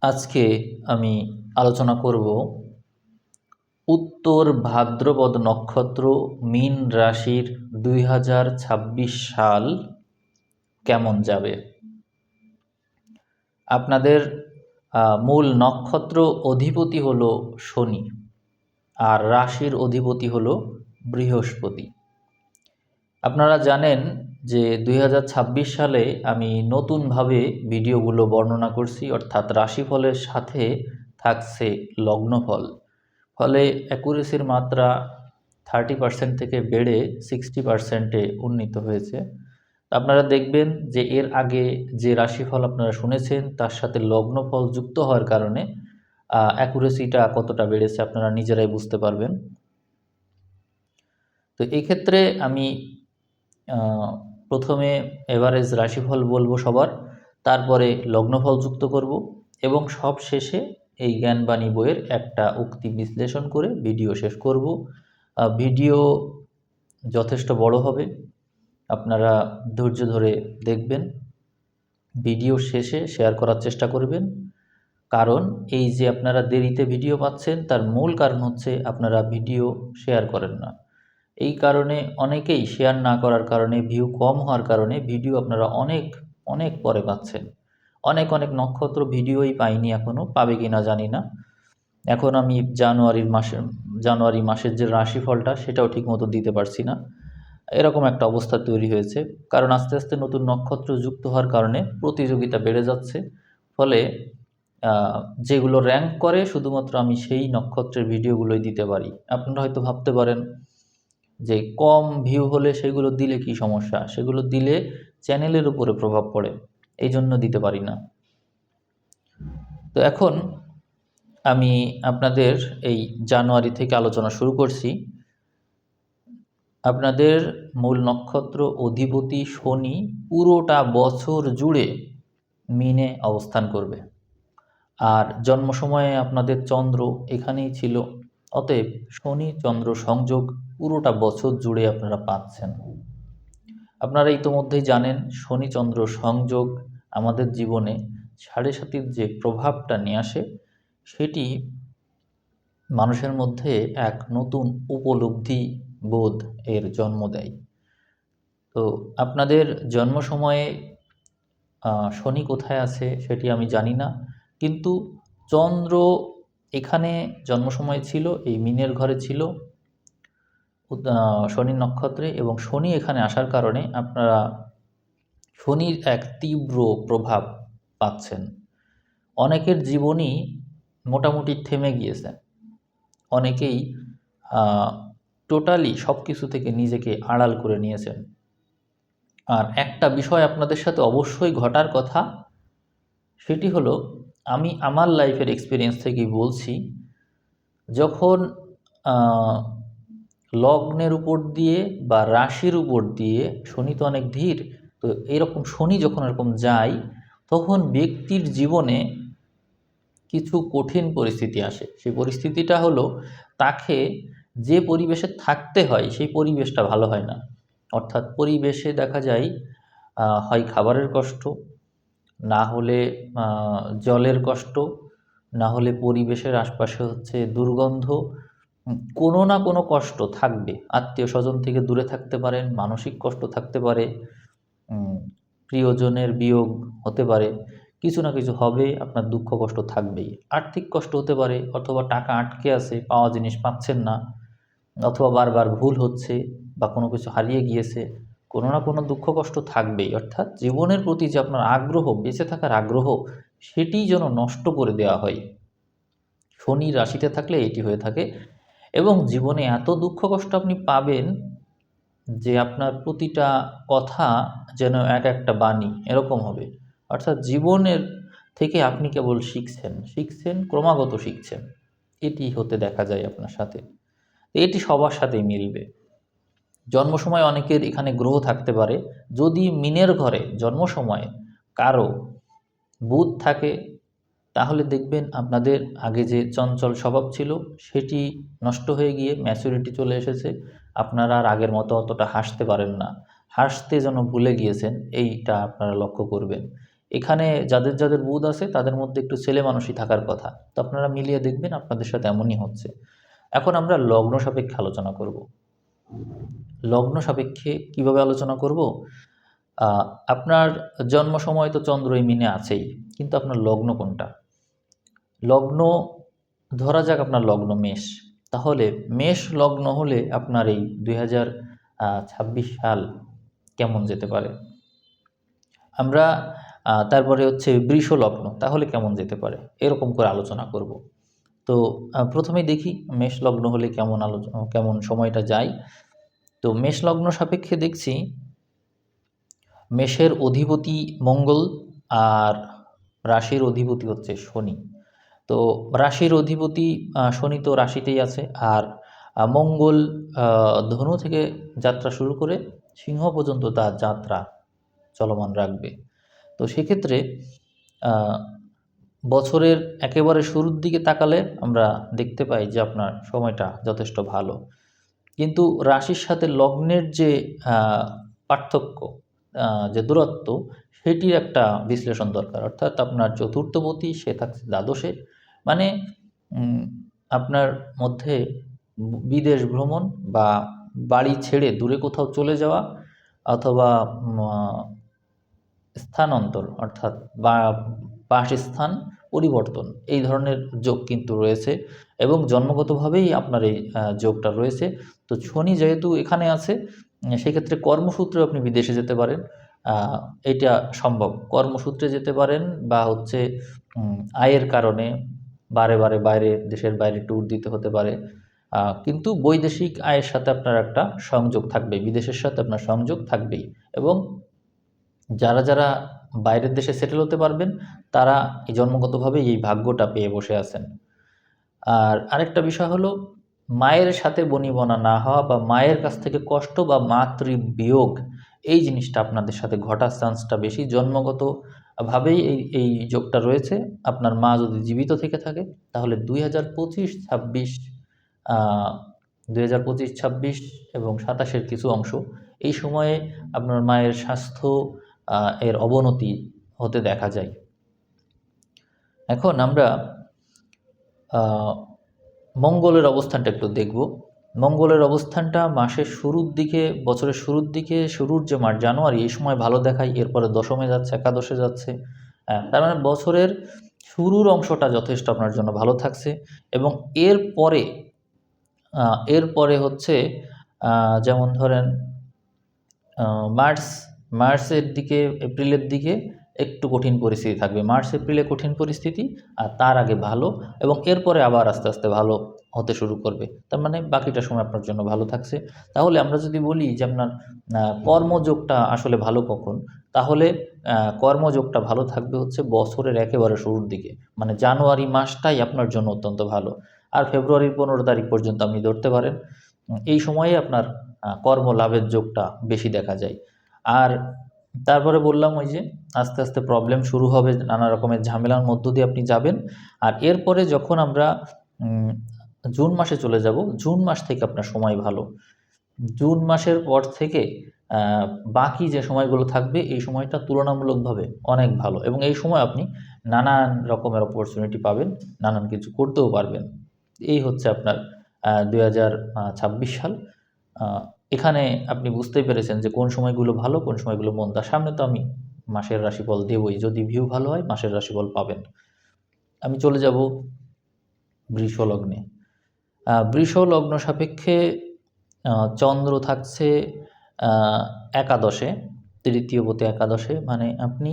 আজকে আমি আলোচনা করব উত্তর ভাদ্রপদ নক্ষত্র মীন রাশির 2026 সাল কেমন যাবে। আপনাদের মূল নক্ষত্র অধিপতি হলো শনি, আর রাশির অধিপতি হলো বৃহস্পতি। আপনারা জানেন যে 2026 সালে আমি নতুনভাবে ভিডিওগুলো বর্ণনা করছি, অর্থাৎ রাশিফলের সাথে থাকছে লগ্নফল। ফলে অ্যাকুরেসির মাত্রা 30% থেকে বেড়ে 60%-এ উন্নীত হয়েছে। আপনারা দেখবেন যে এর আগে যে রাশিফল আপনারা শুনেছেন তার সাথে লগ্নফল যুক্ত হওয়ার কারণে অ্যাকুরেসিটা কতটা বেড়েছে আপনারা নিজেরাই বুঝতে পারবেন। তো এই ক্ষেত্রে আমি প্রথমে এভারেজ রাশিফল বলবো সবার, তারপরে লগ্নফল যুক্ত করব এবং সব শেষে এই জ্ঞানবাণী বইয়ের একটা উক্তি বিশ্লেষণ করে ভিডিও শেষ করব। ভিডিও যথেষ্ট বড় হবে, আপনারা ধৈর্য ধরে দেখবেন। ভিডিও শেষে শেয়ার করার চেষ্টা করবেন, কারণ এই যে আপনারা দেরিতে ভিডিও পাচ্ছেন তার মূল কারণ হচ্ছে আপনারা ভিডিও শেয়ার করেন না। এই কারণে অনেকেই শেয়ার না করার কারণে, ভিউ কম হওয়ার কারণে ভিডিও আপনারা অনেক অনেক পরে পাচ্ছেন। অনেক অনেক নক্ষত্র ভিডিওই পাইনি, এখনও পাবে কি না জানি না। এখন আমি জানুয়ারি মাসের যে রাশিফলটা সেটাও ঠিকমতো দিতে পারছি না। এরকম একটা অবস্থা তৈরি হয়েছে, কারণ আস্তে আস্তে নতুন নক্ষত্র যুক্ত হওয়ার কারণে প্রতিযোগিতা বেড়ে যাচ্ছে। ফলে যেগুলো র্যাঙ্ক করে শুধুমাত্র আমি সেই নক্ষত্রের ভিডিওগুলোই দিতে পারি। আপনারা হয়তো ভাবতে পারেন যে কম ভিউ হলে সেগুলো দিলে কি সমস্যা, সেগুলো দিলে চ্যানেলের উপরে প্রভাব পড়ে, এই জন্য দিতে পারি না। তো এখন আমি আপনাদের এই জানুয়ারি থেকে আলোচনা শুরু করছি। আপনাদের মূল নক্ষত্র অধিপতি শনি পুরোটা বছর জুড়ে মিনে অবস্থান করবে, আর জন্ম সময়ে আপনাদের চন্দ্র এখানেই ছিল। অতএব শনি চন্দ্র সংযোগ পুরোটা বছর জুড়ে আপনারা পাচ্ছেন। আপনারা ইতোমধ্যেই জানেন শনি চন্দ্র সংযোগ আমাদের জীবনে 7.5-র যে প্রভাবটা নিয়ে আসে সেটি মানুষের মধ্যে এক নতুন উপলব্ধি বোধ এর জন্ম দেয়। তো আপনাদের জন্ম সময়ে শনি কোথায় আছে সেটি আমি জানি না, কিন্তু চন্দ্র এখানে জন্ম সময় ছিল, এই মিনের ঘরে ছিল শনি নক্ষত্রে, এবং শনি এখানে আসার কারণে আপনারা শনির এক তীব্র প্রভাব পাচ্ছেন। অনেকের জীবনই মোটামুটি থেমে গিয়েছে, অনেকেই টোটালি সব কিছু থেকে নিজেকে আড়াল করে নিয়েছেন। আর একটা বিষয় আপনাদের সাথে অবশ্যই ঘটার কথা, সেটি হলো আমি আমার লাইফের এক্সপিরিয়েন্স থেকেই বলছি, যখন লগ্নের উপর দিয়ে বা রাশির উপর দিয়ে শনি তো অনেক ধীর, তো এরকম শনি যখন এরকম যায় তখন ব্যক্তির জীবনে কিছু কঠিন পরিস্থিতি আসে। সেই পরিস্থিতিটা হলো তাকে যে পরিবেশে থাকতে হয় সেই পরিবেশটা ভালো হয় না। অর্থাৎ পরিবেশে দেখা যায় হয় খাবারের কষ্ট, না হলে জলের কষ্ট, না হলে পরিবেশের আশপাশে হচ্ছে দুর্গন্ধ, কোনো না কোনো কষ্ট থাকবে। আত্মীয় স্বজন থেকে দূরে থাকতে পারেন, মানসিক কষ্ট থাকতে পারে, প্রিয়জনের বিয়োগ হতে পারে, কিছু না কিছু হবে, আপনার দুঃখ কষ্ট থাকবেই। আর্থিক কষ্ট হতে পারে, অথবা টাকা আটকে আছে, পাওয়া জিনিস পাচ্ছেন না, অথবা বারবার ভুল হচ্ছে বা কোনো কিছু হারিয়ে গিয়েছে, কোনো না কোনো দুঃখ কষ্ট থাকবেই। অর্থাৎ জীবনের প্রতি যে আপনার আগ্রহ, বেঁচে থাকার আগ্রহ, সেটি যেন নষ্ট করে দেওয়া হয়। শনি রাশিতে থাকলে এটি হয়ে থাকে, এবং জীবনে এত দুঃখ কষ্ট আপনি পাবেন যে আপনার প্রতিটা কথা যেন এক একটা বাণী এরকম হবে। অর্থাৎ জীবনের থেকে আপনি কেবল শিখছেন, ক্রমাগত শিখছেন, এটি হতে দেখা যায় আপনার সাথে। এটি সবার সাথেই মিলবে। জন্ম সময় অনেকের এখানে গ্রহ থাকতে পারে। যদি মিনের ঘরে জন্ম সময় কারো বুধ থাকে, তাহলে দেখবেন আপনাদের আগে যে চঞ্চল স্বভাব ছিল সেটি নষ্ট হয়ে গিয়ে ম্যাচুরিটি চলে এসেছে। আপনারা আর আগের মতো অতটা হাসতে পারেন না, হাসতে যেন ভুলে গিয়েছেন, এইটা আপনারা লক্ষ্য করবেন। এখানে যাদের যাদের বুধ আছে তাদের মধ্যে একটু ছেলে মানুষই থাকার কথা, তো আপনারা মিলিয়ে দেখবেন আপনাদের সাথে এমনই হচ্ছে। এখন আমরা লগ্ন সাপেক্ষে আলোচনা করব। লগ্ন সাপেক্ষে কিভাবে আলোচনা করব? আপনার জন্ম সময় তো চন্দ্র এই মিনে আছেই, কিন্তু আপনার লগ্ন কোনটা? লগ্ন, ধরা যাক আপনার লগ্ন মেষ, তাহলে মেষ লগ্ন হলে আপনার এই 2026 সাল কেমন যেতে পারে? আমরা তারপরে হচ্ছে বৃষ লগ্ন, তাহলে কেমন যেতে পারে, এরকম করে আলোচনা করব। তো প্রথমেই দেখি মেষ লগ্ন হলে কেমন সময়টা যায়। তো মেষ লগ্ন সাপেক্ষে দেখছি মেষের অধিপতি মঙ্গল, আর রাশির অধিপতি হচ্ছে শনি। তো রাশির অধিপতি শনি তো রাশিতেই আছে, আর মঙ্গল ধনু থেকে যাত্রা শুরু করে সিংহ পর্যন্ত তার যাত্রা চলমান রাখবে। তো সেক্ষেত্রে বছরের একেবারে শুরুর দিকে তাকালে আমরা দেখতে পাই যে আপনার সময়টা যথেষ্ট ভালো, কিন্তু রাশির সাথে লগ্নের যে পার্থক্য, যে দূরত্ব, সেটির একটা বিশ্লেষণ দরকার। অর্থাৎ আপনার চতুর্থপতি সে থাকছে দ্বাদশে, মানে আপনার মধ্যে বিদেশ ভ্রমণ বা বাড়ি ছেড়ে দূরে কোথাও চলে যাওয়া, অথবা স্থানান্তর অর্থাৎ বাসস্থান পরিবর্তন, এই ধরনের যোগ কিন্তু রয়েছে, এবং জন্মগতভাবেই আপনার এই যোগটা রয়েছে। তো শনি যেহেতু এখানে আছে, সেক্ষেত্রে কর্মসূত্রে আপনি বিদেশে যেতে পারেন, এটা সম্ভব। কর্মসূত্রে যেতে পারেন, বা হচ্ছে আয়ের কারণে বারে বারে দেশের বাইরে ট্যুর দিতে হতে পারে, কিন্তু বৈদেশিক আয়ের সাথে আপনার একটা সংযোগ থাকবে, বিদেশের সাথে আপনার সংযোগ থাকবেই। এবং যারা যারা বাইরের দেশে সেটেল হতে পারবেন, তারা জন্মগতভাবে এই ভাগ্যটা পেয়ে বসে আছেন। আর আরেকটা বিষয় হলো, মায়ের সাথে বনিবনা না হওয়া, বা মায়ের কাছ থেকে কষ্ট বা মাতৃবিয়োগ, এই জিনিসটা আপনাদের সাথে ঘটার চান্সটা বেশি। জন্মগতভাবেই এই যোগটা রয়েছে। আপনার মা যদি জীবিত থেকে থাকে, তাহলে 2025-26, 2025-26 এবং 27-এর কিছু অংশ, এই সময়ে আপনার মায়ের স্বাস্থ্য এর অবনতি হতে দেখা যায়। এখন আমরা মঙ্গলের অবস্থানটা একটু দেখব। মঙ্গলের অবস্থানটা মাসের শুরুর দিকে, বছরের শুরুর দিকে, শুরুর যে মাস জানুয়ারি, এই সময় ভালো দেখায়, এরপরে দশমে যাচ্ছে, একাদশে যাচ্ছে। তার মানে বছরের শুরুর অংশটা যথেষ্ট আপনার জন্য ভালো থাকছে, এবং এরপরে হচ্ছে যেমন ধরেন মার্চের দিকে, এপ্রিলের দিকে একটু কঠিন পরিস্থিতি থাকবে। মার্চ এপ্রিলে কঠিন পরিস্থিতি, আর তার আগে ভালো, এবং এরপরে আবার আস্তে আস্তে ভালো হতে শুরু করবে। তার মানে বাকিটা সময় আপনার জন্য ভালো থাকছে। তাহলে আমরা যদি বলি যে আপনার কর্মযোগটা আসলে ভালো কখন, তাহলে কর্মযোগটা ভালো থাকবে হচ্ছে বছরের একেবারে শুরুর দিকে, মানে জানুয়ারি মাসটাই আপনার জন্য অত্যন্ত ভালো। আর ফেব্রুয়ারির 15 তারিখ পর্যন্ত আপনি ধরতে পারেন, এই সময়ে আপনার কর্মলাভের যোগটা বেশি দেখা যায়। আর তারপরে বললাম ওই যে আস্তে আস্তে প্রবলেম শুরু হবে, নানা রকমের ঝামেলার মধ্য দিয়ে আপনি যাবেন। আর এরপরে যখন আমরা জুন মাসে চলে যাব, জুন মাস থেকে আপনার সময় ভালো। জুন মাসের পর থেকে বাকি যে সময়গুলো থাকবে, এই সময়টা তুলনামূলকভাবে অনেক ভালো, এবং এই সময় আপনি নানান রকমের অপরচুনিটি পাবেন, নানান কিছু করতেও পারবেন। এই হচ্ছে আপনার 2026 সাল। এখানে আপনি বুঝতেই পেরেছেন যে কোন সময়গুলো ভালো, কোন সময়গুলো মন্দ। সামনে তো আমি মাসের রাশিফল দেবই, যদি ভিউ ভালো হয় মাসের রাশিফল পাবেন। আমি চলে যাব বৃষ লগ্নে। বৃষ লগ্ন সাপেক্ষে চন্দ্র থাকছে একাদশে, তৃতীয়পতি একাদশে, মানে আপনি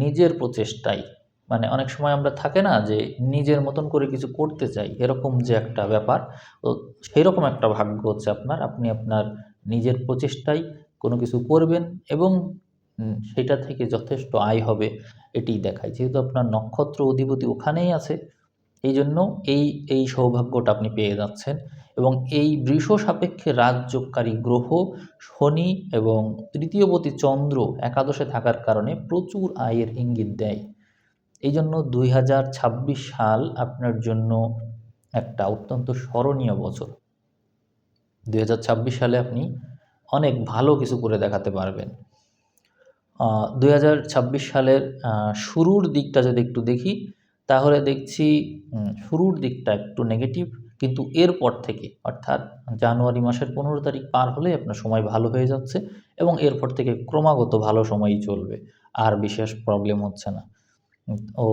নিজের প্রচেষ্টায়, মানে অনেক সময় আমরা থাকে না যে নিজের মতন করে কিছু করতে চাই, এরকম যে একটা ব্যাপার, তো সেরকম একটা ভাগ্য হচ্ছে আপনার। আপনি আপনার নিজের প্রচেষ্টায় কোনো কিছু করবেন, এবং সেটা থেকে যথেষ্ট আয় হবে, এটিই দেখায়। যেহেতু আপনার নক্ষত্র অধিপতি ওখানেই আছে, এই জন্য এই সৌভাগ্যটা আপনি পেয়ে যাচ্ছেন। এবং এই বৃষ সাপেক্ষে রাজযোগকারী গ্রহ শনি এবং তৃতীয়পতি চন্দ্র একাদশে থাকার কারণে প্রচুর আয়ের ইঙ্গিত দেয়। এই জন্য 2026 সাল আপনার জন্য একটা অত্যন্ত স্মরণীয় বছর। 2026 সালে আপনি অনেক ভালো কিছু করে দেখাতে পারবেন। 2026 সালের শুরুর দিকটা যদি একটু দেখি, তাহলে দেখছি শুরুর দিকটা একটু নেগেটিভ, কিন্তু এরপর থেকে অর্থাৎ জানুয়ারি মাসের 15 তারিখ পার হলেই আপনার সময় ভালো হয়ে যাচ্ছে এবং এরপর থেকে ক্রমাগত ভালো সময়ই চলবে। আর বিশেষ প্রবলেম হচ্ছে না। ও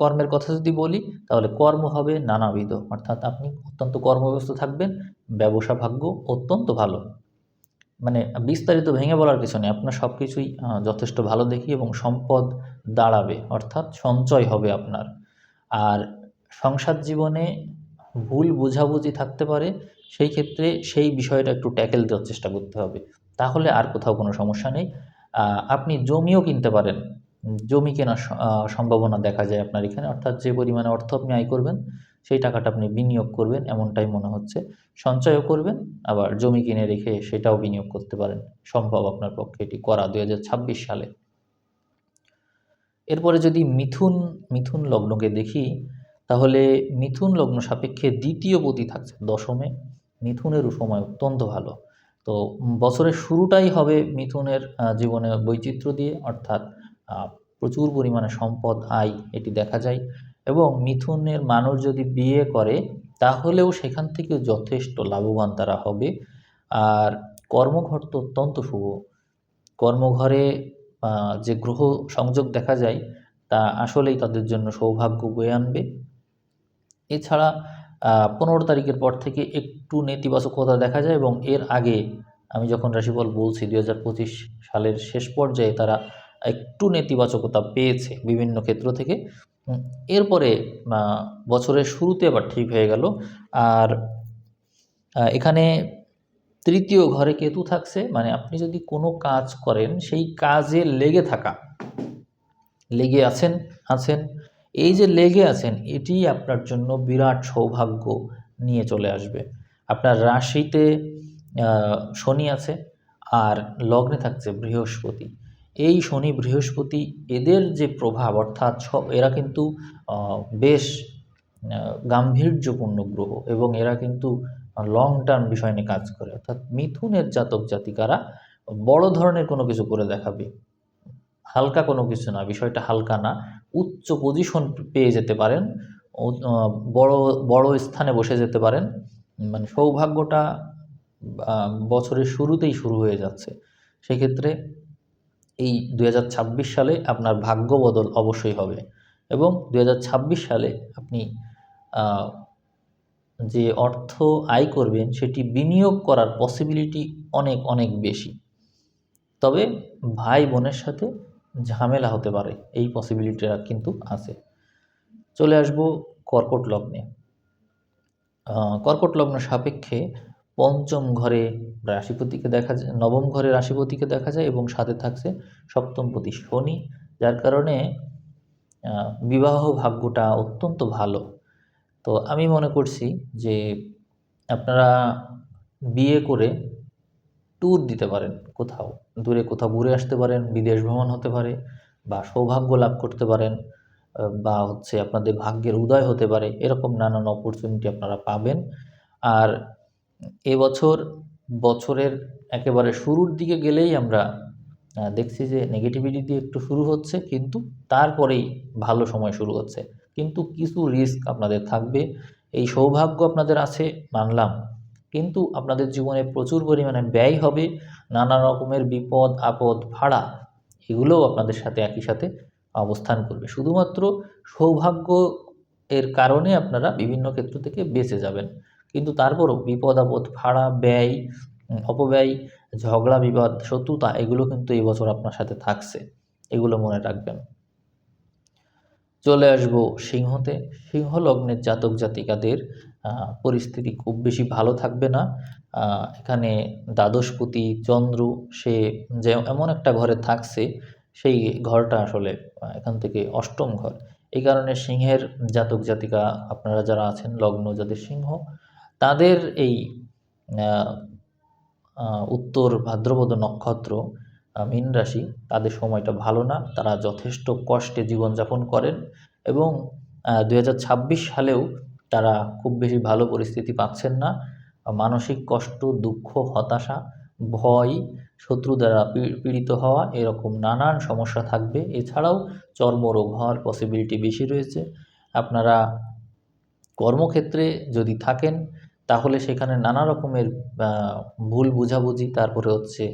কর্মের কথা যদি বলি, তাহলে কর্ম হবে নানাবিধ। অর্থাৎ আপনি অত্যন্ত কর্মব্যস্ত থাকবেন, ব্যবসা ভাগ্য অত্যন্ত ভালো। মানে বিস্তারিত ভেঙে বলার কিছু নেই। আপনার সব কিছুই যথেষ্ট ভালো দেখি এবং সম্পদ দাঁড়াবে, অর্থাৎ সঞ্চয় হবে আপনার। আর সংসার জীবনে ভুল বোঝাবুঝি থাকতে পারে, সেই ক্ষেত্রে সেই বিষয়টা একটু ট্যাকেল দেওয়ার চেষ্টা করতে হবে। তাহলে আর কোথাও কোনো সমস্যা নেই। আপনি জমিও কিনতে পারেন। জমি কেনার সম্ভাবনা দেখা যায় আপনার এখানে। অর্থাৎ যে পরিমাণে অর্থ আপনি আয় করবেন, সেই টাকাটা আপনি বিনিয়োগ করবেন এমনটাই মনে হচ্ছে। সঞ্চয়ও করবেন, আবার জমি কিনে রেখে সেটাও বিনিয়োগ করতে পারেন। সম্ভব আপনার পক্ষে এটি করা 2026 সালে। এরপরে যদি মিথুন লগ্নকে দেখি, তাহলে মিথুন লগ্ন সাপেক্ষে দ্বিতীয় পতি থাকছে দশমে। মিথুনেরও সময় অত্যন্ত ভালো। তো বছরের শুরুটাই হবে মিথুনের জীবনে বৈচিত্র্য দিয়ে, অর্থাৎ প্রচুর পরিমাণে সম্পদ আয় এটি দেখা যায়। এবং মিথুনের মানুষ যদি বিয়ে করে, তাহলেও সেখান থেকেও যথেষ্ট লাভবান তারা হবে। আর কর্মঘর তো অত্যন্ত শুভ। কর্মঘরে যে গ্রহ সংযোগ দেখা যায়, তা আসলেই তাদের জন্য সৌভাগ্য বয়ে আনবে। এছাড়া 15 তারিখের পর থেকে একটু নেতিবাচকতা দেখা যায় এবং এর আগে আমি যখন রাশিফল বলছি 2025 সালের শেষ পর্যায়ে তারা একটু নেতিবাচকতা পেয়েছে বিভিন্ন ক্ষেত্র থেকে। এরপরে বছরের শুরুতে আবার ঠিক হয়ে গেল। আর এখানে তৃতীয় ঘরে কেতু থাকছে, মানে আপনি যদি কোনো কাজ করেন সেই কাজে লেগে থাকা, লেগে আছেন, এই যে লেগে আছেন এটি আপনার জন্য বিরাট সৌভাগ্য নিয়ে চলে আসবে। আপনার রাশিতে শনি আছে আর লগ্নে থাকছে বৃহস্পতি। এই শনি বৃহস্পতি এদের যে প্রভাব, অর্থাৎ এরা কিন্তু বেশ গাম্ভীর্যপূর্ণ গ্রহ এবং এরা কিন্তু লং টার্ম বিষয় নিয়ে কাজ করে। অর্থাৎ মিথুনের জাতক জাতিকারা বড় ধরনের কোনো কিছু করে দেখাবে, হালকা কোনো কিছু না, বিষয়টা হালকা না। উচ্চ পজিশন পেয়ে যেতে পারেন, বড় বড় স্থানে বসে যেতে পারেন। মানে সৌভাগ্যটা বছরের শুরুতেই শুরু হয়ে যাচ্ছে। সেক্ষেত্রে এই 2026 সালে আপনার ভাগ্য বদল অবশ্যই হবে এবং 2026 সালে আপনি যে অর্থ আয় করবেন সেটি বিনিয়োগ করার পসিবিলিটি অনেক অনেক বেশি। তবে ভাই বোনের সাথে ঝামেলা হতে পারে, এই পসিবিলিটিটা কিন্তু আছে। চলে আসব কর্কট লগ্নে। কর্কট লগ্ন সাপেক্ষে পঞ্চম ঘরে রাশিপতিকে দেখা যায়, নবম ঘরে রাশিপতিকে দেখা যায় এবং সাথে থাকছে সপ্তমপতি শনি, যার কারণে বিবাহ ভাগ্যটা অত্যন্ত ভালো। তো আমি মনে করছি যে আপনারা বিয়ে করে ট্যুর দিতে পারেন, কোথাও দূরে কোথাও ঘুরে আসতে পারেন, বিদেশ ভ্রমণ হতে পারে বা সৌভাগ্য লাভ করতে পারেন, বা হচ্ছে আপনাদের ভাগ্যের উদয় হতে পারে। এরকম নানান অপরচুনিটি আপনারা পাবেন। আর এবছর বছরের একেবারে শুরুর দিকে গেলেই আমরা দেখছি যে নেগেটিভিটি দিয়ে একটু শুরু হচ্ছে, কিন্তু তারপরেই ভালো সময় শুরু হচ্ছে। কিন্তু কিছু রিস্ক আপনাদের থাকবে। এই সৌভাগ্য আপনাদের আছে মানলাম, কিন্তু আপনাদের জীবনে প্রচুর পরিমাণে ব্যয় হবে, নানা রকমের বিপদ আপদ ভাড়া এগুলোও আপনাদের সাথে একই সাথে অবস্থান করবে। শুধুমাত্র সৌভাগ্য এর কারণে আপনারা বিভিন্ন ক্ষেত্র থেকে বেঁচে যাবেন, কিন্তু তারপরও বিপদ আপদ ভাড়া ব্যয়, অপব্যয়, ঝগড়া বিবাদ শত্রুতা এগুলো কিন্তু এই বছর আপনার সাথে থাকছে, এগুলো মনে রাখবেন। চলে আসবো সিংহতে। সিংহ লগ্নের জাতক জাতিকাদের পরিস্থিতি খুব বেশি ভালো থাকবে না। এখানে দ্বাদশপতি চন্দ্র সে যে এমন একটা ঘরে থাকছে, সেই ঘরটা আসলে এখান থেকে অষ্টম ঘর। এই কারণে সিংহের জাতক জাতিকা আপনারা যারা আছেন, লগ্ন যাদের সিংহ, তাদের এই উত্তর ভাদ্রপদ নক্ষত্র মীন রাশি, তাদের সময়টা ভালো না। তারা যথেষ্ট কষ্টে জীবনযাপন করেন এবং 2026 সালেও তারা খুব বেশি ভালো পরিস্থিতি পাচ্ছেন না। মানসিক কষ্ট, দুঃখ, হতাশা, ভয় শত্রু দ্বারা পীড়িত হওয়া, এরকম নানান সমস্যা থাকবে। এছাড়াও চর্মরোগ হওয়ার পসিবিলিটি বেশি রয়েছে। আপনারা কর্মক্ষেত্রে যদি থাকেন তাহলে সেখানে নানা রকমের ভুল বোঝাবুঝি, তারপরে হচ্ছে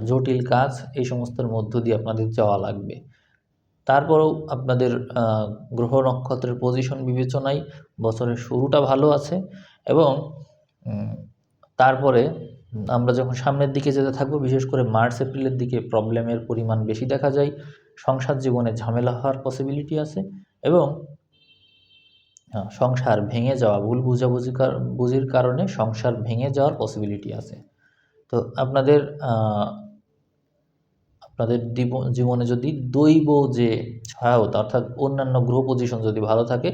জটিল কাজ, এই সমস্তের মধ্য দিয়ে আপনাদের যাওয়া লাগবে। তারপরেও আপনাদের গ্রহ নক্ষত্রের পজিশন বিবেচনায় বছরের শুরুটা ভালো আছে, এবং তারপরে আমরা যখন সামনের দিকে যেতে থাকবো, বিশেষ করে মার্চ এপ্রিলের দিকে প্রবলেমের পরিমাণ বেশি দেখা যায়। সংসার জীবনে ঝামেলা হওয়ার পসিবিলিটি আছে, এবং সংসার ভেঙে যাওয়া, ভুল বুঝির কারণে সংসার ভেঙে যাওয়ার পসিবিলিটি আছে। তো আপনাদের জীবনে যদি দৈব যে সহায়তা, অর্থাৎ অন্যান্য গ্রহ পজিশন যদি ভালো থাকে,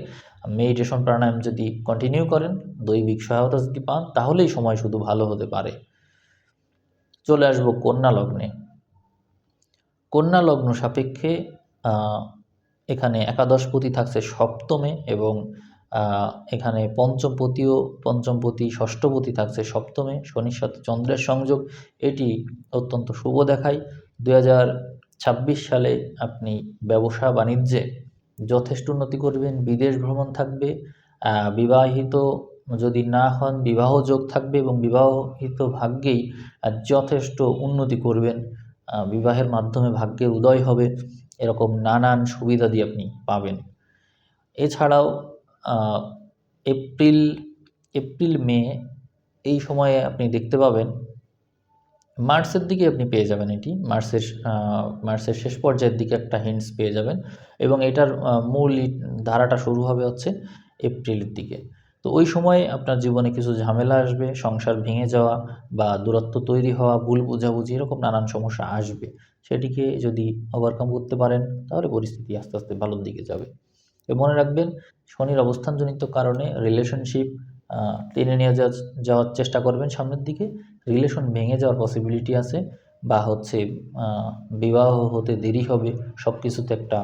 মেডিটেশন প্রাণায়াম যদি কন্টিনিউ করেন, দৈবিক সহায়তা যদি পান, তাহলেই সময় শুধু ভালো হতে পারে। চলে আসবো কন্যা লগ্নে। কন্যা লগ্ন সাপেক্ষে এখানে একাদশপতি থাকছে সপ্তমে, এবং এখানে পঞ্চমপতি ষষ্ঠপতি থাকছে সপ্তমে, শনির সাথে চন্দ্রের সংযোগ, এটি অত্যন্ত শুভ দেখায়। 2026 সালে আপনি ব্যবসা বাণিজ্যে যথেষ্ট উন্নতি করবেন। বিদেশ ভ্রমণ থাকবে। বিবাহিত যদি না হন, বিবাহ যোগ থাকবে, এবং বিবাহিত ভাগ্যেই যথেষ্ট উন্নতি করবেন। বিবাহের মাধ্যমে ভাগ্যের উদয় হবে, এরকম নানান সুবিধাদি আপনি পাবেন। এছাড়াও এপ্রিল মে এই সময়ে আপনি দেখতে পাবেন, মার্চের দিকে আপনি পেয়ে যাবেন, এটি মার্চের শেষ পর্যায়ের দিকে একটা হিন্টস পেয়ে যাবেন, এবং এটার মূল ধারাটা শুরু হবে হচ্ছে এপ্রিলের দিকে। তো ওই সময় আপনার জীবনে কিছু ঝামেলা আসবে, সংসার ভেঙে যাওয়া বা দূরত্ব তৈরি হওয়া, ভুল বোঝাবুঝি, এরকম নানান সমস্যা আসবে। সেটিকে যদি ওভারকাম করতে পারেন তাহলে পরিস্থিতি আস্তে আস্তে ভালোর দিকে যাবে। মনে রাখবেন, শনির অবস্থানজনিত কারণে রিলেশনশিপ টেনে নিয়ে যাওয়ার চেষ্টা করবেন সামনের দিকে, রিলেশন ভেঙে যাওয়ার পসিবিলিটি আছে, বা হচ্ছে বিবাহ হতে দেরি হবে, সব কিছুতে একটা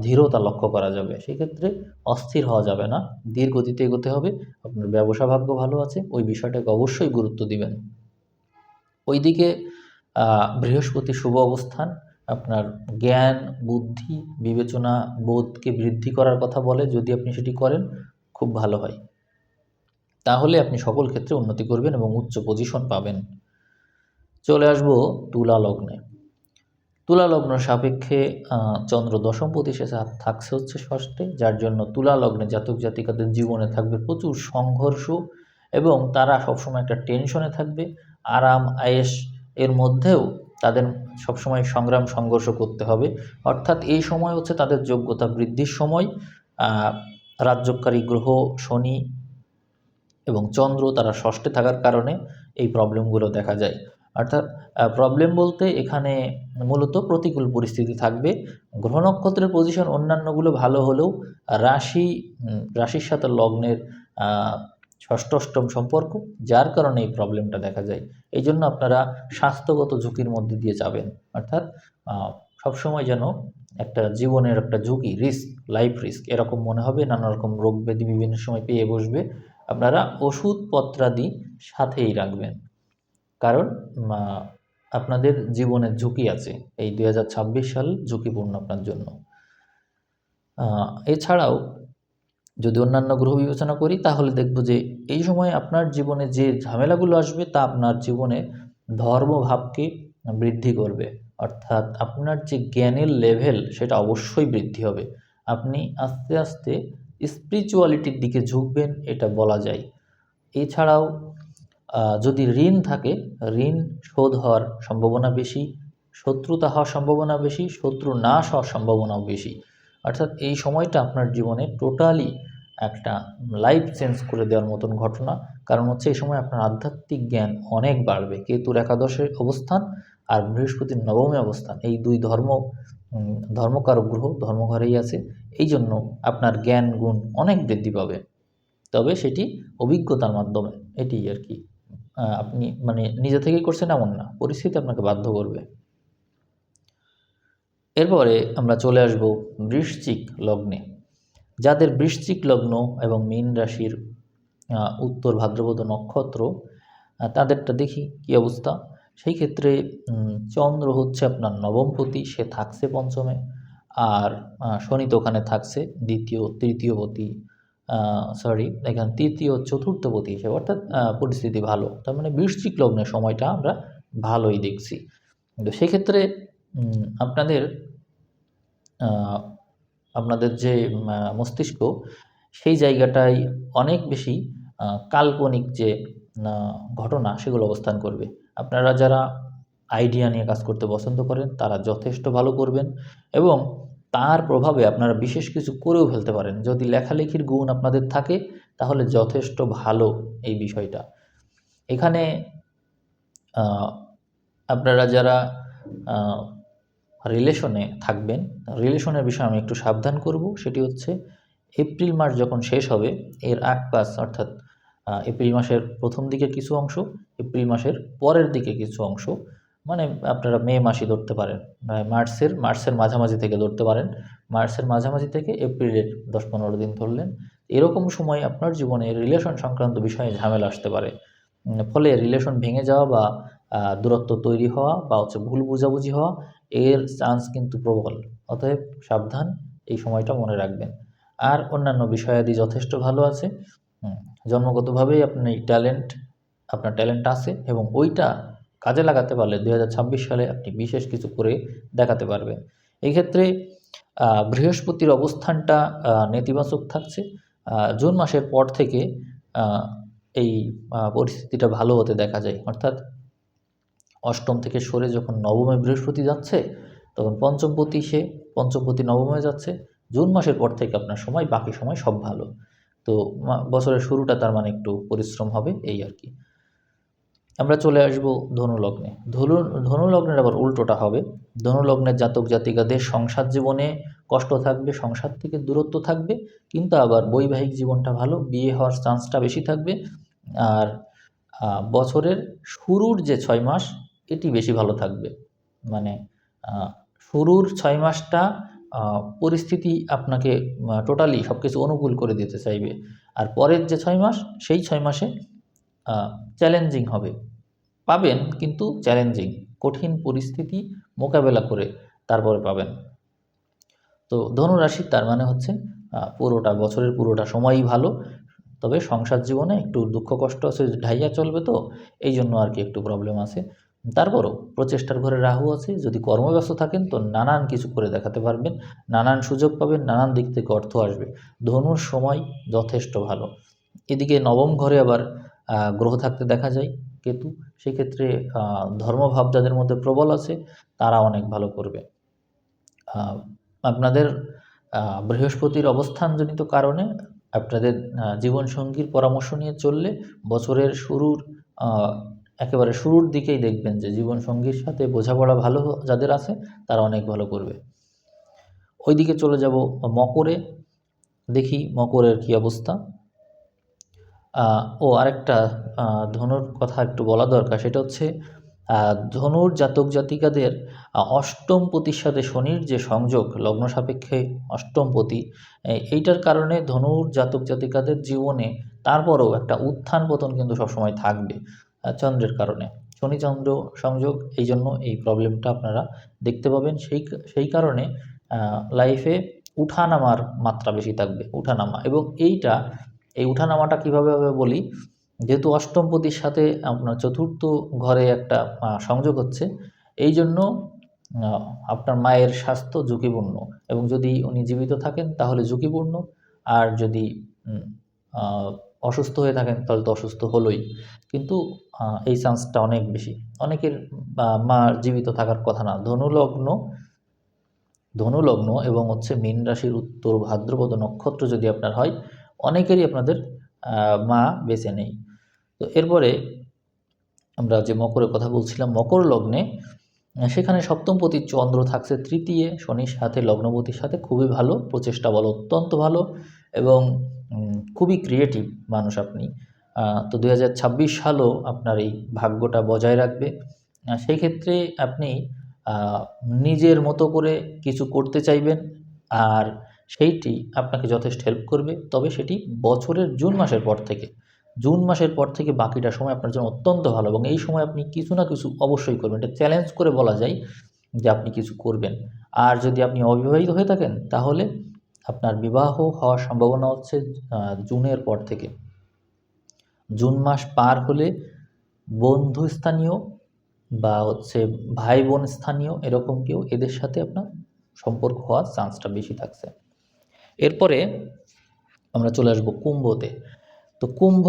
ধীরতা লক্ষ্য করা যাবে। সেক্ষেত্রে অস্থির হওয়া যাবে না, ধীর গতিতে এগোতে হবে। আপনার ব্যবসা ভাগ্য ভালো আছে, ওই বিষয়টাকে অবশ্যই গুরুত্ব দিবেন। ওইদিকে বৃহস্পতি শুভ অবস্থান আপনার জ্ঞান, বুদ্ধি, বিবেচনা, বোধকে বৃদ্ধি করার কথা বলে। যদি আপনি সেটি করেন খুব ভালো হয়, তাহলে আপনি সকল ক্ষেত্রে উন্নতি করবেন এবং উচ্চ পজিশন পাবেন। চলে আসবো তুলা লগ্নে। তুলা লগ্ন সাপেক্ষে চন্দ্র দশমপতি সে থাকছে হচ্ছে ষষ্ঠে, যার জন্য তুলা লগ্নে জাতক জাতিকাদের জীবনে থাকবে প্রচুর সংঘর্ষ, এবং তারা সবসময় একটা টেনশনে থাকবে। আরাম আয়েশ এর মধ্যেও তাদের সবসময় সংগ্রাম সংঘর্ষ করতে হবে। অর্থাৎ এই সময় হচ্ছে তাদের যোগ্যতা বৃদ্ধির সময়। রাজ্যকারী গ্রহ শনি এবং চন্দ্র তারা ষষ্ঠে থাকার কারণে এই প্রবলেমগুলো দেখা যায়। অর্থাৎ প্রবলেম বলতে এখানে মূলত প্রতিকূল পরিস্থিতি থাকবে। গ্রহ নক্ষত্রের পজিশন অন্যান্যগুলো ভালো হলেও রাশির সাথে লগ্নের ষষ্ঠ অষ্টম সম্পর্ক, যার কারণে এই প্রবলেমটা দেখা যায়। এই জন্য আপনারা স্বাস্থ্যগত ঝুঁকির মধ্যে দিয়ে যাবেন। অর্থাৎ সবসময় যেন একটা জীবনের একটা ঝুঁকি, লাইফ রিস্ক এরকম মনে হবে। নানা রকম রোগ ব্যাধি বিভিন্ন সময় পেয়ে বসবে। আপনারা ওষুধপত্রাদি সাথেই রাখবেন, কারণ আপনাদের জীবনের ঝুঁকি আছে। এই 2026 সাল ঝুঁকিপূর্ণ আপনার জন্য। এছাড়াও যদি অন্যান্য গ্রহ বিবেচনা করি তাহলে দেখব যে এই সময় আপনার জীবনে যে ঝামেলাগুলো আসবে তা আপনার জীবনে ধর্মভাবকে বৃদ্ধি করবে। অর্থাৎ আপনার যে জ্ঞানের লেভেল সেটা অবশ্যই বৃদ্ধি হবে। আপনি আস্তে আস্তে স্পিরিচুয়ালিটির দিকে ঝুঁকবেন, এটা বলা যায়। এছাড়াও যদি ঋণ থাকে, ঋণ শোধ হওয়ার সম্ভাবনা বেশি, শত্রুতা হওয়ার সম্ভাবনা বেশি, শত্রু নাশ হওয়ার সম্ভাবনাও বেশি। অর্থাৎ এই সময়টা আপনার জীবনে টোটালি একটা লাইফ চেঞ্জ করে দেওয়ার মতন ঘটনা। কারণ হচ্ছে এই সময় আপনার আধ্যাত্মিক জ্ঞান অনেক বাড়বে। কেতুর একাদশে অবস্থান আর বৃহস্পতির নবমে অবস্থান, এই দুই ধর্মকারক গ্রহ ধর্মঘরেই আছে। এই জন্য আপনার জ্ঞান গুণ অনেক বৃদ্ধি পাবে, তবে সেটি অভিজ্ঞতার মাধ্যমে। এটি আর কি, আপনি নিজে থেকেই করছেন এমন না, পরিস্থিতি আপনাকে বাধ্য করবে। এরপরে আমরা চলে আসব বৃশ্চিক লগ্নে। যাদের বৃশ্চিক লগ্ন এবং মীন রাশির উত্তর ভাদ্রপদ নক্ষত্র, তাদেরটা দেখি কি অবস্থা। সেই ক্ষেত্রে চন্দ্র হচ্ছে আপনার নবমপতি, সে থাকছে পঞ্চমে। আর শনি তো ওখানে থাকছে দ্বিতীয় তৃতীয়পতি, এখানে তৃতীয় চতুর্থপতি হিসেবে, অর্থাৎ পরিস্থিতি ভালো। তার মানে বৃশ্চিক লগ্নের সময়টা আমরা ভালোই দেখছি। তো সেক্ষেত্রে আপনাদের আপনাদের যে মস্তিষ্ক, সেই জায়গাটায় অনেক বেশি কাল্পনিক যে ঘটনা সেগুলো অবস্থান করবে। আপনারা যারা আইডিয়া নিয়ে কাজ করতে পছন্দ করেন তারা যথেষ্ট ভালো করবেন, এবং তার প্রভাবে আপনারা বিশেষ কিছু করেও ফেলতে পারেন। যদি লেখালেখির গুণ আপনাদের থাকে তাহলে যথেষ্ট ভালো এই বিষয়টা। এখানে আপনারা যারা রিলেশনে থাকবেন, রিলেশনের বিষয়ে আমি একটু সাবধান করব। সেটি হচ্ছে এপ্রিল মাস যখন শেষ হবে, এর আগ পাশ, অর্থাৎ এপ্রিল মাসের প্রথম দিকে কিছু অংশ, এপ্রিল মাসের পরের দিকে কিছু অংশ, মানে আপনারা মে মাসই ধরতে পারেন, মার্চের মাঝামাঝি থেকে ধরতে পারেন। মার্চের মাঝামাঝি থেকে এপ্রিলের 10-15 দিন ধরলেন। এরকম সময় আপনার জীবনে রিলেশন সংক্রান্ত বিষয়ে ঝামেলা আসতে পারে। ফলে রিলেশন ভেঙে যাওয়া বা দূরত্ব তৈরি হওয়া বা ভুল বোঝাবুঝি হওয়া, এর চান্স কিন্তু প্রবল। অতএব সাবধান, এই সময়টা মনে রাখবেন। আর অন্যান্য বিষয়াদি যথেষ্ট ভালো আছে। জন্মগতভাবেই আপনার ট্যালেন্ট আছে, এবং ওইটা কাজে লাগাতে পারলে 2026 সালে আপনি বিশেষ কিছু করে দেখাতে পারবেন। এই ক্ষেত্রে বৃহস্পতির অবস্থানটা নেতিবাচক থাকছে। জুন মাসের পর থেকে এই পরিস্থিতিটা ভালো হতে দেখা যায়। অর্থাৎ অষ্টম থেকে সরে যখন নবমে বৃহস্পতি যাচ্ছে, তখন পঞ্চমপতি নবমে যাচ্ছে। জুন মাসের পর থেকে আপনার বাকি সময় সব ভালো। তো বছরের শুরুটা তার মানে একটু পরিশ্রম হবে, এই আর কি। আমরা চলে আসব ধনু লগ্নে। ধনু লগ্নের আবার উল্টোটা হবে। ধনু লগ্নের জাতক জাতিকাদের সংসার জীবনে কষ্ট থাকবে, সংসার থেকে দূরত্ব থাকবে, কিন্তু আবার বৈবাহিক জীবনটা ভালো, বিয়ে হওয়ার চান্সটা বেশি থাকবে। আর বছরের শুরুর যে 6 মাস, এটি বেশি ভালো থাকবে। মানে শুরুর 6 মাসটা পরিস্থিতি আপনাকে টোটালি সব কিছু অনুকূল করে দিতে চাইবে। আর পরের যে 6 মাস, সেই 6 মাসে চ্যালেঞ্জিং হবে, পাবেন কিন্তু চ্যালেঞ্জিং, কঠিন পরিস্থিতি মোকাবেলা করে তারপরে পাবেন। তো ধনুরাশি তার মানে হচ্ছে বছরের পুরোটা সময়ই ভালো, তবে সংসার জীবনে একটু দুঃখ কষ্ট আছে, ঢাইয়া চলবে, তো এই জন্য আর কি একটু প্রবলেম আছে। তারপরও প্রচেষ্টার ঘরে রাহু আছে, যদি কর্মব্যস্ত থাকেন তো নানান কিছু করে দেখাতে পারবেন, নানান সুযোগ পাবেন, নানান দিক থেকে অর্থ আসবে। ধনুর সময় যথেষ্ট ভালো। এদিকে নবম ঘরে আবার গ্রহ থাকতে দেখা যায়, কেতু। সেক্ষেত্রে ধর্মভাব যাদের মধ্যে প্রবল আছে তারা অনেক ভালো করবে। আপনাদের বৃহস্পতির অবস্থানজনিত কারণে আপনাদের জীবনসঙ্গীর পরামর্শ নিয়ে চললে বছরের একেবারে শুরুর দিকেই দেখবেন যে জীবনসঙ্গীর সাথে বোঝাপড়া ভালো যাদের আছে তারা অনেক ভালো করবে। ওইদিকে চলে যাব মকরে, দেখি মকরের কি অবস্থা। আরেকটা ধনুর কথা একটু বলা দরকার, সেটা হচ্ছে ধনুর জাতক জাতিকাদের অষ্টমপতির সাথে শনির যে সংযোগ, লগ্ন সাপেক্ষে অষ্টমপতি, এইটার কারণে ধনুর জাতক জাতিকাদের জীবনে তারপরও একটা উত্থান পতন কিন্তু সবসময় থাকবে চন্দ্রের কারণে। শনি চন্দ্র সংযোগ, এই জন্য এই প্রবলেমটা আপনারা দেখতে পাবেন। সেই কারণে লাইফে উঠানামার মাত্রা বেশি থাকবে, উঠানামা। এবং এই উঠানামাটা কীভাবে হবে বলি, যেহেতু অষ্টমপতির সাথে আপনার চতুর্থ ঘরে একটা সংযোগ হচ্ছে, এই জন্য আপনার মায়ের স্বাস্থ্য ঝুঁকিপূর্ণ, এবং যদি উনি জীবিত থাকেন তাহলে ঝুঁকিপূর্ণ, আর যদি অসুস্থ হয়ে থাকেন তাহলে তো অসুস্থ হলোই, কিন্তু এই চান্সটা অনেক বেশি। অনেকের মা জীবিত থাকার কথা না। ধনুলগ্ন এবং হচ্ছে মীন রাশির উত্তর ভাদ্রপদ নক্ষত্র যদি আপনার হয়, অনেকেরই আপনাদের মা বেঁচে নেই। তো এরপরে আমরা যে মকরের কথা বলছিলাম, মকর লগ্নে সেখানে সপ্তমপতি চন্দ্র থাকছে তৃতীয়, শনির সাথে লগ্নপতির সাথে খুবই ভালো, প্রচেষ্টা বল অত্যন্ত ভালো, এবং খুবই ক্রিয়েটিভ মানুষ আপনি। তো 2026 সালও আপনার এই ভাগ্যটা বজায় রাখবে। সেই ক্ষেত্রে আপনি নিজের মতো করে কিছু করতে চাইবেন, আর সেইটি আপনাকে যথেষ্ট হেল্প করবে, তবে সেটি বছরের জুন মাসের পর থেকে। জুন মাসের পর থেকে বাকিটা সময় আপনার জন্য অত্যন্ত ভালো, এবং এই সময় আপনি কিছু না কিছু অবশ্যই করবেন। এটা চ্যালেঞ্জ করে বলা যায় যে আপনি কিছু করবেন। আর যদি আপনি অবিবাহিত হয়ে থাকেন, তাহলে আপনার বিবাহ হওয়ার সম্ভাবনা হচ্ছে জুনের পর থেকে। জুন মাস পার হলে বন্ধু স্থানীয় বা হচ্ছে ভাই বোন স্থানীয় এরকম কেউ, এদের সাথে আপনার সম্পর্ক হওয়ার চান্সটা বেশি থাকছে। এরপরে আমরা চলে আসবো কুম্ভতে। তো কুম্ভ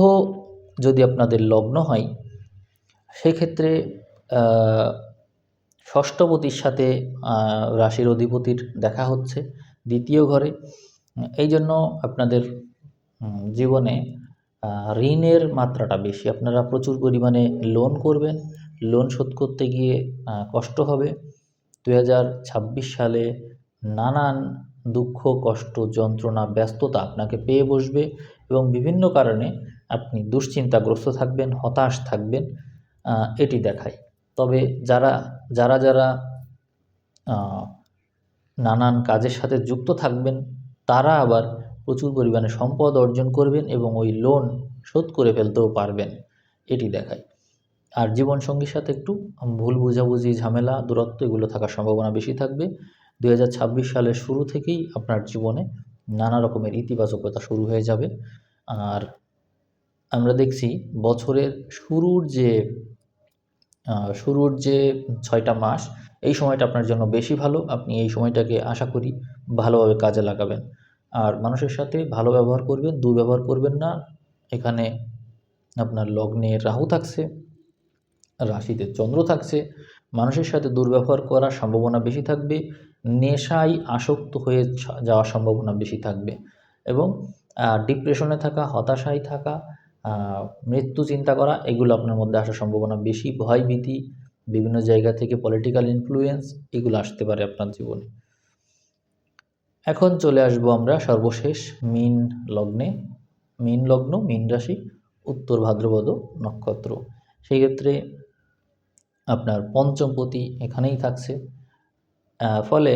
যদি আপনাদের লগ্ন হয়, সেক্ষেত্রে ষষ্ঠপতির সাথে রাশির অধিপতির দেখা হচ্ছে দ্বিতীয় ঘরে। এই জন্য আপনাদের জীবনে ঋণের মাত্রাটা বেশি। আপনারা প্রচুর পরিমাণে লোন করবেন, লোন শোধ করতে গিয়ে কষ্ট হবে। 2026 সালে নানান দুঃখ, কষ্ট, যন্ত্রণা, ব্যস্ততা আপনাকে পেয়ে বসবে, এবং বিভিন্ন কারণে আপনি দুশ্চিন্তাগ্রস্ত থাকবেন, হতাশ থাকবেন, এটি দেখায়। তবে যারা যারা যারা নানান কাজের সাথে যুক্ত থাকবেন, তারা আবার প্রচুর পরিমাণে সম্পদ অর্জন করবেন এবং ওই লোন শোধ করে ফেলতেও পারবেন, এটি দেখায়। আর জীবনসঙ্গীর সাথে একটু ভুল বোঝাবুঝি, ঝামেলা, দূরত্ব এগুলো থাকার সম্ভাবনা বেশি থাকবে। 2026 সালের শুরু থেকেই আপনার জীবনে নানা রকমের ইতিবাচকতা শুরু হয়ে যাবে। আর আমরা দেখছি বছরের শুরুর যে 6টা মাস, এই সময়টা আপনার জন্য বেশি ভালো। আপনি এই সময়টাকে আশা করি ভালোভাবে কাজে লাগাবেন। আর মানুষের সাথে ভালো ব্যবহার করবেন, দুর্ব্যবহার করবেন না। এখানে আপনার লগ্নে রাহু থাকছে, রাশিতে চন্দ্র থাকছে, মানুষের সাথে দুর্ব্যবহার করার সম্ভাবনা বেশি থাকবে, নেশায় আসক্ত হয়ে যাওয়ার সম্ভাবনা বেশি থাকবে, এবং ডিপ্রেশনে থাকা, হতাশায় থাকা, মৃত্যু চিন্তা করা, এগুলো আপনার মধ্যে আসার সম্ভাবনা বেশি। ভয় ভীতি, বিভিন্ন জায়গা থেকে পলিটিক্যাল ইনফ্লুয়েন্স, এগুলো আসতে পারে আপনার জীবনে। এখন চলে আসবো আমরা সর্বশেষ মীন লগ্নে। মীন লগ্ন, মীন রাশি, উত্তর ভাদ্রপদ নক্ষত্র। সেই ক্ষেত্রে আপনার পঞ্চমপতি এখানেই থাকছে। ফলে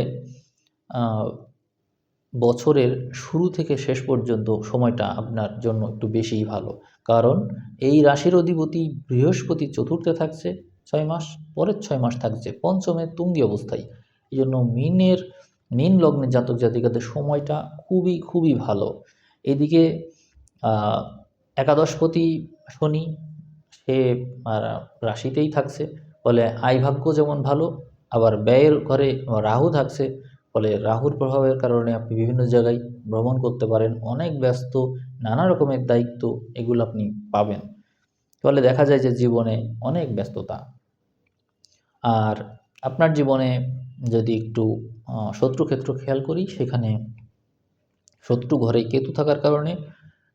বছরের শুরু থেকে শেষ পর্যন্ত সময়টা আপনার জন্য একটু বেশিই ভালো, কারণ এই রাশির অধিপতি বৃহস্পতি চতুর্থে থাকছে 6 মাস, পরের 6 মাস থাকছে পঞ্চমে তুঙ্গি অবস্থায়। এই জন্য মীন লগ্নের জাতক জাতিকাদের সময়টা খুবই খুবই ভালো। এদিকে একাদশপতি শনি, সে রাশিতেই থাকছে, ফলে আয় ভাগ্য যেমন ভালো, আবার ব্যয়ের ঘরে রাহু থাকছে, ফলে রাহুর প্রভাবের কারণে আপনি বিভিন্ন জায়গায় ভ্রমণ করতে পারেন, অনেক ব্যস্ত, নানা রকমের দায়িত্ব, এগুলো আপনি পাবেন। ফলে দেখা যায় যে জীবনে অনেক ব্যস্ততা। আর আপনার জীবনে যদি একটু শত্রুক্ষেত্র খেয়াল করি, সেখানে শত্রু ঘরে কেতু থাকার কারণে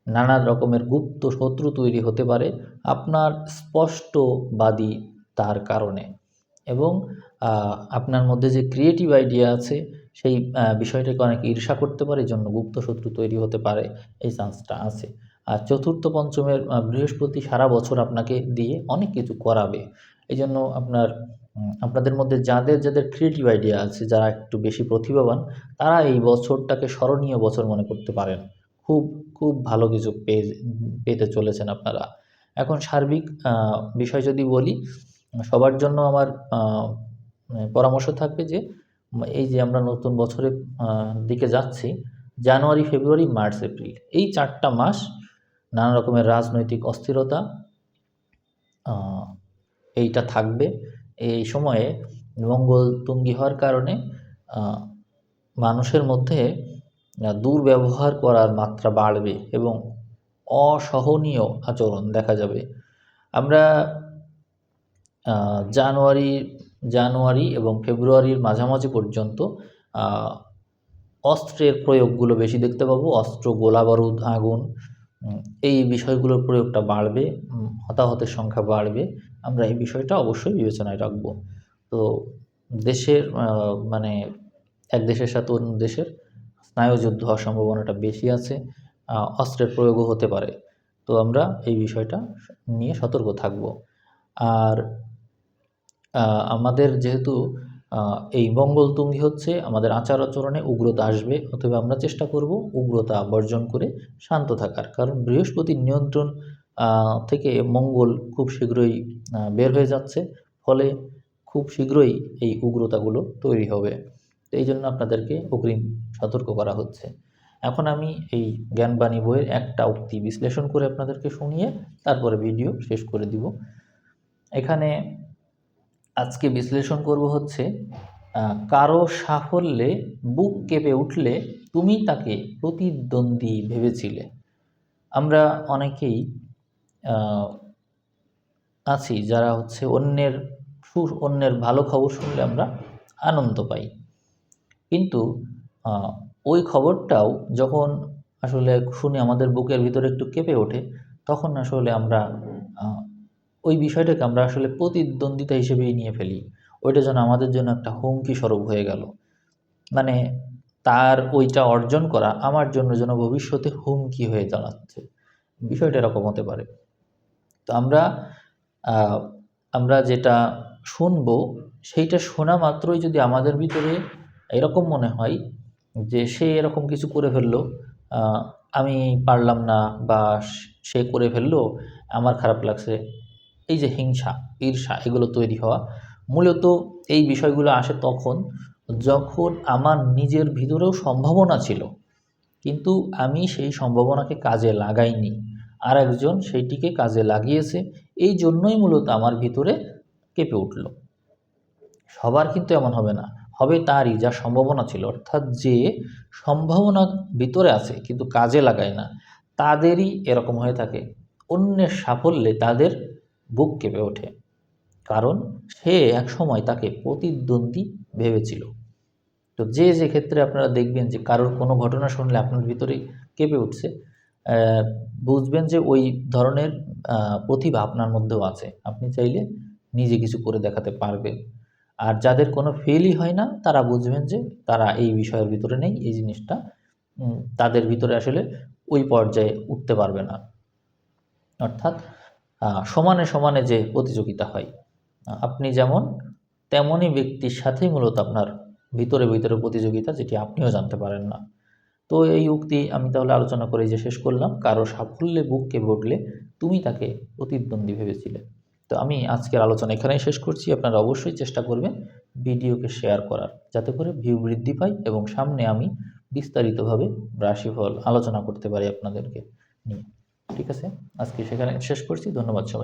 নানা রকমের গুপ্ত শত্রু তৈরি হতে পারে আপনার স্পষ্টবাদী তার কারণে, এবং আপনার মধ্যে যে ক্রিয়েটিভ আইডিয়া আছে সেই বিষয়টাকে অনেকে ঈর্ষা করতে পারে, এই জন্য গুপ্ত শত্রু তৈরি হতে পারে, এই চান্সটা আছে। আর চতুর্থ পঞ্চমের বৃহস্পতি সারা বছর আপনাকে দিয়ে অনেক কিছু করাবে। এই জন্য আপনাদের মধ্যে যাদের যাদের ক্রিয়েটিভ আইডিয়া আছে, যারা একটু বেশি প্রতিভাবান, তারা এই বছরটাকে স্মরণীয় বছর মনে করতে পারেন। খুব খুব ভালো কিছু পেতে চলেছেন আপনারা। এখন সার্বিক বিষয় যদি বলি, সবার জন্য আমার পরামর্শ থাকবে যে এই যে আমরা নতুন বছরের দিকে যাচ্ছি, জানুয়ারি, ফেব্রুয়ারি, মার্চ, এপ্রিল, এই 4টা মাস নানা রকমের রাজনৈতিক অস্থিরতা এইটা থাকবে। এই সময়ে মঙ্গল তুঙ্গি হওয়ার কারণে মানুষের মধ্যে দুর্ব্যবহার করার মাত্রা বাড়বে এবং অসহনীয় আচরণ দেখা যাবে। আমরা জানুয়ারি এবং ফেব্রুয়ারির মাঝামাঝি পর্যন্ত অস্ত্রের প্রয়োগগুলো বেশি দেখতে পাবো। অস্ত্র, গোলাবারুদ, আগুন, এই বিষয়গুলোর প্রয়োগটা বাড়বে, হতাহতের সংখ্যা বাড়বে। আমরা এই বিষয়টা অবশ্যই বিবেচনায় রাখব। তো দেশের মানে এক দেশের সাথে অন্য দেশের স্নায়ুযুদ্ধ হওয়ার সম্ভাবনাটা বেশি আছে, অস্ত্রের প্রয়োগও হতে পারে। তো আমরা এই বিষয়টা নিয়ে সতর্ক থাকব। আর আমাদের যেহেতু এই মঙ্গল তুঙ্গি হচ্ছে, আমাদের আচার আচরণে উগ্রতা আসবে, অথবা আমরা চেষ্টা করব উগ্রতা বর্জন করে শান্ত থাকার, কারণ বৃহস্পতির নিয়ন্ত্রণ থেকে মঙ্গল খুব শীঘ্রই বের হয়ে যাচ্ছে, ফলে খুব শীঘ্রই এই উগ্রতাগুলো তৈরি হবে। তো এই জন্য আপনাদেরকে অগ্রিম সতর্ক করা হচ্ছে। এখন আমি এই জ্ঞানবাণী বইয়ের একটা উক্তি বিশ্লেষণ করে আপনাদেরকে শুনিয়ে তারপরে ভিডিও শেষ করে দিব। এখানে আজকে বিশ্লেষণ করব হচ্ছে, কারো সাফল্যে বুক কেঁপে উঠলে তুমি তাকে প্রতিদ্বন্দ্বী ভেবেছিলে। আমরা অনেকেই আছি যারা হচ্ছে অন্যের ভালো খবর শুনলে আমরা আনন্দ পাই, কিন্তু ওই খবরটাও যখন আসলে শুনে আমাদের বুকের ভিতরে একটু কেঁপে ওঠে, তখন আসলে আমরা ওই বিষয়টাকে আমরা আসলে প্রতিদ্বন্দ্বিতা হিসেবেই নিয়ে ফেলি। ওইটা যেন আমাদের জন্য একটা হুমকি স্বরূপ হয়ে গেল। মানে তার ওইটা অর্জন করা আমার জন্য যেন ভবিষ্যতে হুমকি হয়ে দাঁড়াচ্ছে। বিষয়টা এরকম হতে পারে। তো আমরা যেটা শুনবো সেইটা শোনা মাত্রই যদি আমাদের ভিতরে এরকম মনে হয় যে সে এরকম কিছু করে ফেললো, আমি পারলাম না, বা সে করে ফেললো, আমার খারাপ লাগছে, এই যে হিংসা, ঈর্ষা, এগুলো তৈরি হওয়া, মূলত এই বিষয়গুলো আসে তখন যখন আমার নিজের ভিতরেও সম্ভাবনা ছিল, কিন্তু আমি সেই সম্ভাবনাকে কাজে লাগাইনি, আর একজন সেইটিকে কাজে লাগিয়েছে, এই জন্যই মূলত আমার ভিতরে কেঁপে উঠল। সবার কিন্তু এমন হবে না, হবে তারই যার সম্ভাবনা ছিল, অর্থাৎ যে সম্ভাবনা ভিতরে আছে কিন্তু কাজে লাগায় না, তাদেরই এরকম হয়ে থাকে। অন্যের সাফল্যে তাদের বুক কেঁপে ওঠে, কারণ সে এক সময় তাকে প্রতিদ্বন্দ্বী ভেবেছিল। তো যে ক্ষেত্রে আপনারা দেখবেন যে কারোর কোনো ঘটনা শুনলে আপনার ভিতরে কেঁপে উঠছে, বুঝবেন যে ওই ধরনের প্রতিভা আপনার মধ্যেও আছে, আপনি চাইলে নিজে কিছু করে দেখাতে পারবেন। আর যাদের কোনো ফেলই হয় না, তারা বুঝবেন যে তারা এই বিষয়ের ভিতরে নেই, এই জিনিসটা তাদের ভিতরে আসলে ওই পর্যায়ে উঠতে পারবে না। অর্থাৎ সমানে সমানে যে প্রতিযোগিতা হয়, আপনি যেমন তেমনই ব্যক্তির সাথেই মূলত আপনার ভিতরে ভিতরে প্রতিযোগিতা, যেটি আপনিও জানতে পারেন না। তো এই উক্তি আমি তাহলে আলোচনা করে যে শেষ করলাম, কারো সাফল্যে বুক কেঁপে উঠলে তুমি তাকে প্রতিদ্বন্দ্বী ভেবেছিলে। তো আমি আজকের আলোচনা এখানেই শেষ করছি। আপনারা অবশ্যই চেষ্টা করবেন ভিডিওকে শেয়ার করার, যাতে করে ভিউ বৃদ্ধি পায় এবং সামনে আমি বিস্তারিতভাবে রাশিফল আলোচনা করতে পারি আপনাদেরকে নিয়ে। ঠিক আছে, আজকে সেখানে শেষ করছি। ধন্যবাদ সবাই।